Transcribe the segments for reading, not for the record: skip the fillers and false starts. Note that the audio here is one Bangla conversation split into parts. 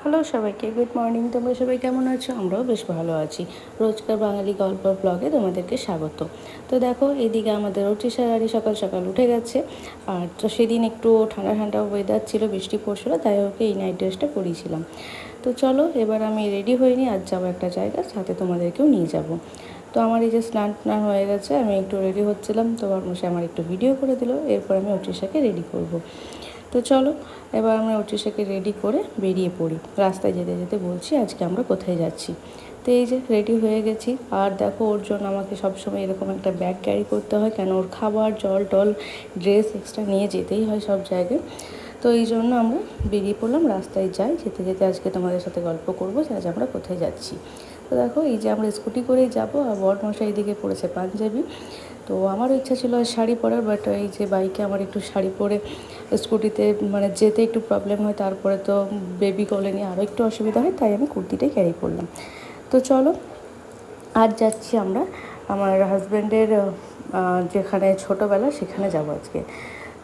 হ্যালো সবাইকে, গুড মর্নিং। তোমরা সবাই কেমন আছো? আমরাও বেশ ভালো আছি। রোজকার বাঙালি গল্প ব্লগে তোমাদেরকে স্বাগত। তো দেখো, এদিকে আমাদের অর্চিশার আড়ি সকাল সকাল উঠে গেছে। আর তো সেদিন একটু ঠান্ডা ঠান্ডা ওয়েদার ছিল, বৃষ্টি পড়ছিল, তাই ওকে এই নাইট ড্রেসটা পরিয়েছিলাম। তো চলো, এবার আমি রেডি হইনি, আজ যাবো একটা জায়গা, সাথে তোমাদেরকেও নিয়ে যাব। তো আমার এই যে স্নান টান হয়ে গেছে, আমি একটু রেডি হচ্ছিলাম, তো বর্মশাই আমার একটু ভিডিও করে দিল, এরপর আমি অর্চিশাকে রেডি করব। তো চলো, এবার আমরা অর্চিশাকে রেডি করে বেরিয়ে পড়ি। রাস্তায় যেতে যেতে বলছি আজকে আমরা কোথায় যাচ্ছি। তো এই যে রেডি হয়ে গেছি। আর দেখো, ওর জন্য আমাকে সবসময় এরকম একটা ব্যাগ ক্যারি করতে হয়, কেন ওর খাবার, জল টল, ড্রেস এক্সট্রা নিয়ে যেতেই হয় সব জায়গায়। তো এই জন্য আমরা বেরিয়ে পড়লাম, রাস্তায় যাই। যেতে যেতে আজকে তোমাদের সাথে গল্প করবো যে আজ আমরা কোথায় যাচ্ছি। তো দেখো, এই যে আমরা স্কুটি করেই যাবো, আর বরমশাই এদিকে পড়েছে পাঞ্জাবি। তো আমারও ইচ্ছা ছিল শাড়ি পরার, বাট এই যে বাইকে আমার একটু শাড়ি পরে স্কুটিতে মানে যেতে একটু প্রবলেম হয়, তারপরে তো বেবি কোলে নিয়ে আরও একটু অসুবিধা হয়, তাই আমি কুর্তিটাই ক্যারি করলাম। তো চলো, আজ যাচ্ছি আমরা আমার হাজব্যান্ডের যেখানে ছোটোবেলা, সেখানে যাব আজকে।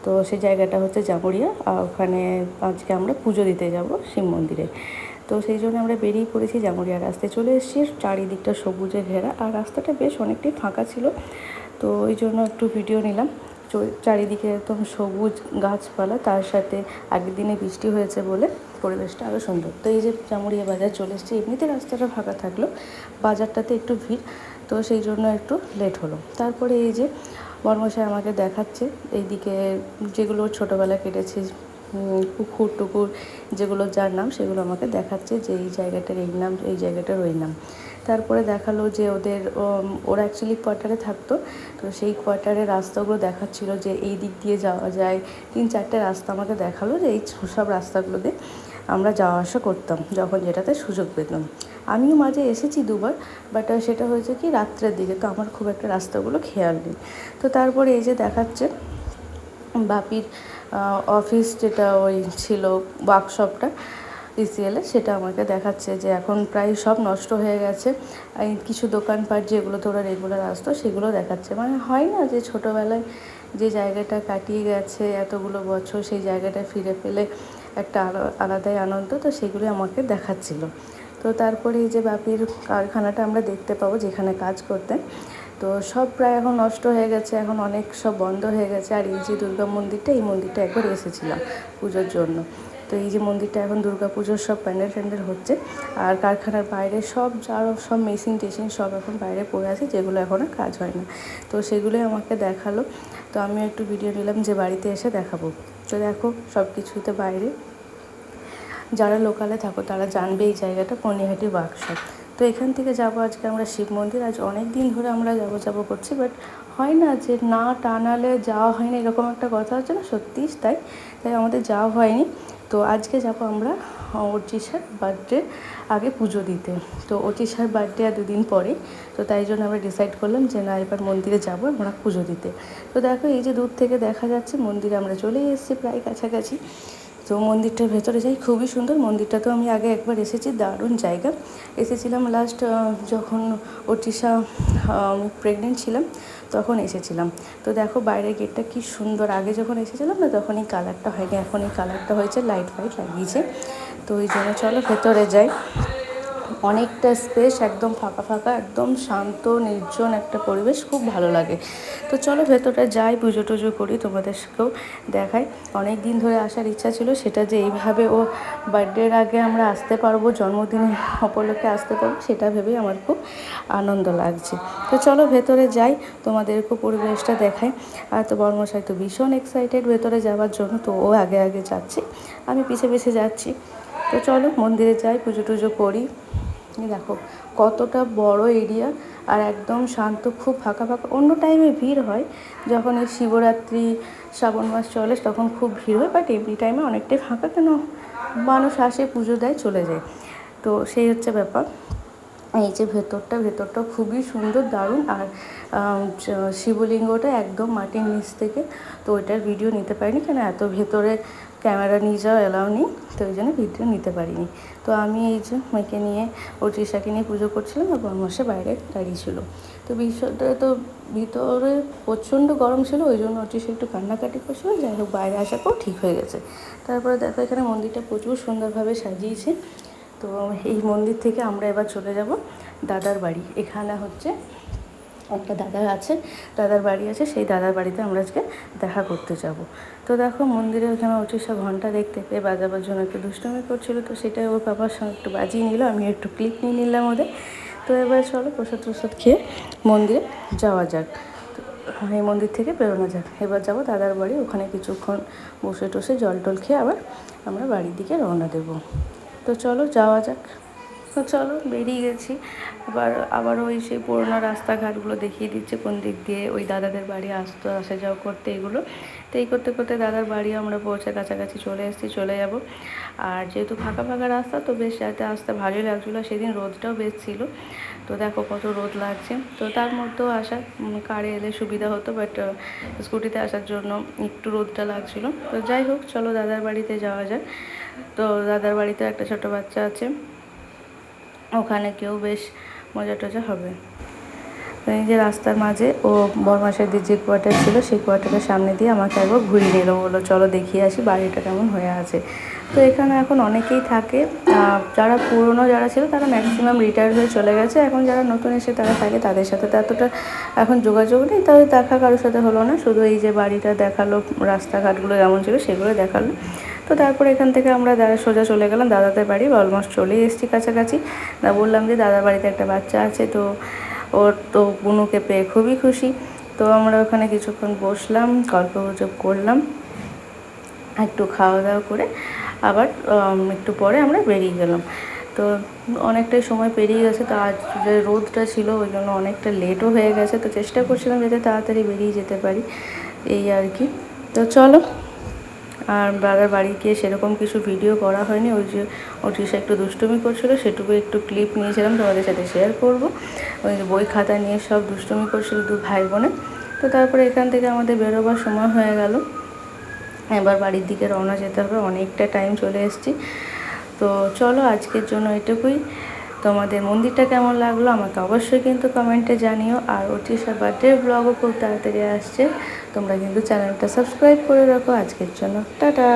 তো সেই জায়গাটা হচ্ছে জামুরিয়া, আর ওখানে আজকে আমরা পুজো দিতে যাব শিব মন্দিরে। তো সেই জন্য আমরা বেরিয়ে পড়েছি, জামুরিয়া রাস্তায় চলে এসেছি। চারিদিকটা সবুজে ঘেরা, আর রাস্তাটা বেশ অনেকটাই ফাঁকা ছিল, তো ওই জন্য একটু ভিডিও নিলাম। চারিদিকে একদম সবুজ গাছপালা, তার সাথে আগের দিনে বৃষ্টি হয়েছে বলে পরিবেশটা আরও সুন্দর। তো এই যে জামুরিয়া বাজার চলে এসেছি। এমনিতে রাস্তাটা ফাঁকা থাকলো, বাজারটাতে একটু ভিড়, তো সেই জন্য একটু লেট হলো। তারপরে এই যে বর্মশাই আমাকে দেখাচ্ছে এইদিকে যেগুলো ছোটোবেলা কেটেছে, পুকুর টুকুর যেগুলো, যার নাম, সেগুলো আমাকে দেখাচ্ছে যে এই জায়গাটার এই নাম, এই জায়গাটার ওই নাম। তারপরে দেখালো যে ওরা অ্যাকচুয়ালি কোয়ার্টারে থাকতো, তো সেই কোয়ার্টারের রাস্তাগুলো দেখাচ্ছিল যে এই দিক দিয়ে যাওয়া যায়। 3-4টে রাস্তা আমাকে দেখালো যে এই সব রাস্তাগুলো দিয়ে আমরা যাওয়া আসা করতাম যখন যেটাতে সুযোগ পেতাম। আমিও মাঝে এসেছি দুবার, বাট সেটা হয়েছে কি রাত্রের দিকে, তো আমার খুব একটা রাস্তাগুলো খেয়াল নেই। তো তারপরে এই যে দেখাচ্ছে বাপির অফিস, যেটা ওই ছিল ওয়ার্কশপটা ইসিএলে, সেটা আমাকে দেখাচ্ছে যে এখন প্রায় সব নষ্ট হয়ে গেছে। এই কিছু দোকানপাট যেগুলোতে ওরা রেগুলার আসতো সেগুলো দেখাচ্ছে। মানে হয় না যে ছোটোবেলায় যে জায়গাটা কাটিয়ে গেছে এতগুলো বছর, সেই জায়গাটা ফিরে পেলে একটা আলাদাই আনন্দ, তো সেগুলো আমাকে দেখাচ্ছিল। তো তারপরে এই যে বাপির কারখানাটা আমরা দেখতে পাবো, যেখানে কাজ করতেন। তো সব প্রায় এখন নষ্ট হয়ে গেছে, এখন অনেক সব বন্ধ হয়ে গেছে। আর এই যে দুর্গা মন্দিরটা, এই মন্দিরটা একবার এসেছিলাম পুজোর জন্য। তো এই যে মন্দিরটা এখন দুর্গা পুজোর সব প্যান্ডেল ট্যান্ডেল হচ্ছে, আর কারখানার বাইরে সব আরও সব মেশিন টেশিন সব এখন বাইরে পড়ে আছে, যেগুলো এখন আর কাজ হয় না। তো সেগুলোই আমাকে দেখালো, তো আমিও একটু ভিডিও নিলাম যে বাড়িতে এসে দেখাবো। তো দেখো, সব কিছুতে বাইরে, যারা লোকালে থাকো তারা জানবে এই জায়গাটা পনিহাটি ওয়ার্কশপ। তো এখান থেকে যাবো আজকে আমরা শিব মন্দির। আজ অনেক দিন ধরে আমরা যাবো করছি, বাট হয় না যে না টানালে যাওয়া হয় না, এরকম একটা কথা হচ্ছে না, সত্যিই তাই। তাই আমাদের যাওয়া হয়নি। তো আজকে যাব আমরা অর্চিশার বার্থডে আগে পুজো দিতে। তো অর্চিশার বার্থডে আর 2 দিন পরে, তো তাই জন্য আমরা ডিসাইড করলাম যে না, এবার মন্দিরে যাবো আমরা পুজো দিতে। তো দেখো, এই যে দূর থেকে দেখা যাচ্ছে মন্দিরে আমরা চলেই এসেছি প্রায় কাছাকাছি। তো মন্দিরটার ভেতরে যাই, খুবই সুন্দর মন্দিরটা। তো আমি আগে একবার এসেছি, দারুণ জায়গা। এসেছিলাম লাস্ট যখন অর্চিশা প্রেগনেন্ট ছিলাম, তখন এসেছিলাম। তো দেখো বাইরের গেটটা কি সুন্দর। আগে যখন এসেছিলাম না, তখন এই কালারটা হয়নি, এখন এই কালারটা হয়েছে, লাইট ফাইট লাগিয়েছে। তো ওই জন্য চলো ভেতরে যাই। অনেকটা স্পেস, একদম ফাঁকা ফাঁকা, একদম শান্ত নির্জন একটা পরিবেশ, খুব ভালো লাগে। তো চলো ভেতরটা যাই, পুজো টুজো করি, তোমাদেরকেও দেখাই। অনেক দিন ধরে আসার ইচ্ছা ছিল, সেটা যে এইভাবে ও বার্থডের আগে আমরা আসতে পারবো, জন্মদিন উপলক্ষে আসতে পারবো, সেটা ভেবেই আমার খুব আনন্দ লাগছে। তো চলো ভেতরে যাই, তোমাদেরকেও পরিবেশটা দেখাই। আর তো বর্মশাই তো ভীষণ এক্সাইটেড ভেতরে যাওয়ার জন্য, তো ও আগে আগে যাচ্ছে, আমি পিছে পিছে যাচ্ছি। তো চলো মন্দিরে যাই, পুজো টুজো করি। দেখো কতটা বড় এরিয়া, আর একদম শান্ত, খুব ফাঁকা ফাঁকা। অন্য টাইমে ভিড় হয়, যখন এই শিবরাত্রি, শ্রাবণ মাস চলে, তখন খুব ভিড় হয়, বাট এমনি টাইমে অনেকটাই ফাঁকা, কেন মানুষ আসে, পুজো দেয়, চলে যায়। তো সেই হচ্ছে ব্যাপার। এই যে ভেতরটা খুবই সুন্দর, দারুণ। আর শিবলিঙ্গটা একদম মাটির নিচ থেকে, তো ওইটার ভিডিও নিতে পারিনি, কেন এত ভেতরে ক্যামেরা নিয়ে যাওয়া এলাও নেই, তো ওই জন্য ভিডিও নিতে পারিনি। তো আমি এই যে মেয়েকে নিয়ে ওর তৃষাকে নিয়ে পুজো করছিলাম আর বরমশাই বাইরে দাঁড়িয়ে ছিল। তো বিষয়টা তো ভিতরে প্রচণ্ড গরম ছিল, ওই জন্য তৃষা একটু কান্নাকাটি করছিল। যাই হোক বাইরে আসার পর ঠিক হয়ে গেছে। তারপরে দেখো এখানে মন্দিরটা প্রচুর সুন্দরভাবে সাজিয়েছে। তো এই মন্দির থেকে আমরা এবার চলে যাব দাদার বাড়ি। এখানে হচ্ছে একটা দাদার বাড়ি আছে, সেই দাদার বাড়িতে আমরা আজকে দেখা করতে যাব। তো দেখো মন্দিরে ওখানে তৃষা ঘন্টা দেখতে পেয়ে বাজাবার জন্য একটু দুষ্টুমি করছিল, তো সেটাই ওর বাবার সঙ্গে একটু বাজিয়ে নিল, আমি একটু ক্লিপ নিয়ে নিলাম ওদের। তো এবার চলো প্রসাদ খেয়ে মন্দিরে যাওয়া যাক। এই মন্দির থেকে বেরোনো যাক। এবার যাব দাদার বাড়ি, ওখানে কিছুক্ষণ বসে টসে জল টল খেয়ে আবার আমরা বাড়ির দিকে রওনা দেব। তো চলো যাওয়া যাক। তো চলো বেরিয়ে গেছি। আবার ওই সেই পুরোনো রাস্তাঘাটগুলো দেখিয়ে দিচ্ছে কোন দিক দিয়ে ওই দাদাদের বাড়ি আসা যাওয়া করতে এগুলো। তো এই করতে করতে দাদার বাড়ি আমরা পৌঁছে কাছাকাছি চলে যাব। আর যেহেতু ফাঁকা রাস্তা, তো বেশ যাতে আসতে ভালোই লাগছিলো। সেদিন রোদটাও বেশ ছিল, তো দেখো কত রোদ লাগছে। তো তার মধ্যেও আসা কারে এলে সুবিধা হতো, বাট স্কুটিতে আসার জন্য একটু রোদটা লাগছিলো। তো যাই হোক চলো দাদার বাড়িতে যাওয়া যায়। তো দাদার বাড়িতে একটা ছোট বাচ্চা আছে, ওখানে কেউ বেশ মজা টজা হবে। এই যে রাস্তার মাঝে ও বরমাসাইদের যে কোয়ার্টার ছিল সেই কোয়ার্টারের সামনে দিয়ে আমাকে একবার ঘুরিয়ে নিল, বললো চলো দেখিয়ে আসি বাড়িটা কেমন হয়ে আছে। তো এখানে এখন অনেকেই থাকে, যারা পুরনো যারা ছিল তারা ম্যাক্সিমাম রিটায়ার হয়ে চলে গেছে। এখন যারা নতুন এসে তারা থাকে, তাদের সাথে তো এতটা এখন যোগাযোগ নেই, তাদের দেখা কারোর সাথে হলো না। শুধু এই যে বাড়িটা দেখালো, রাস্তাঘাটগুলো যেমন ছিল সেগুলো দেখালো। তো তারপরে এখান থেকে আমরা সোজা চলে গেলাম দাদাদের বাড়ি। অলমোস্ট চলেই এসেছি কাছাকাছি। বললাম যে দাদার বাড়িতে একটা বাচ্চা আছে, তো ওর তো বুনুকে পেয়ে খুবই খুশি। তো আমরা ওখানে কিছুক্ষণ বসলাম, গল্পগুজব করলাম, একটু খাওয়া দাওয়া করে আবার একটু পরে আমরা বেরিয়ে গেলাম। তো অনেকটাই সময় পেরিয়ে গেছে, তো আজ যে রোদটা ছিল ওই জন্য অনেকটা লেটও হয়ে গেছে। তো চেষ্টা করছিলাম যাতে তাড়াতাড়ি বেরিয়ে যেতে পারি, এই আর কি। তো চলো। আর দাদার বাড়ি গিয়ে সেরকম কিছু ভিডিও করা হয়নি, ওই যে তৃষা একটু দুষ্টুমি করছিলো সেটুকু একটু ক্লিপ নিয়েছিলাম তোমাদের সাথে শেয়ার করব। ওই যে বই খাতা নিয়ে সব দুষ্টুমি করছিল দু ভাই বোনে। তো তারপরে এখান থেকে আমাদের বেরোবার সময় হয়ে গেল, এবার বাড়ির দিকে রওনা যেতে হবে, অনেকটা টাইম চলে এসেছি। তো চলো আজকের জন্য এটুকুই। তোমাদের মন্দিরটা কেমন লাগলো আমাকে অবশ্যই কিন্তু কমেন্টে জানিও। আর তৃষার বার্থডে ব্লগও খুব তাড়াতাড়ি আসছে, তোমরা কিন্তু চ্যানেলটা সাবস্ক্রাইব করে রাখো। আজকের জন্য টাটা।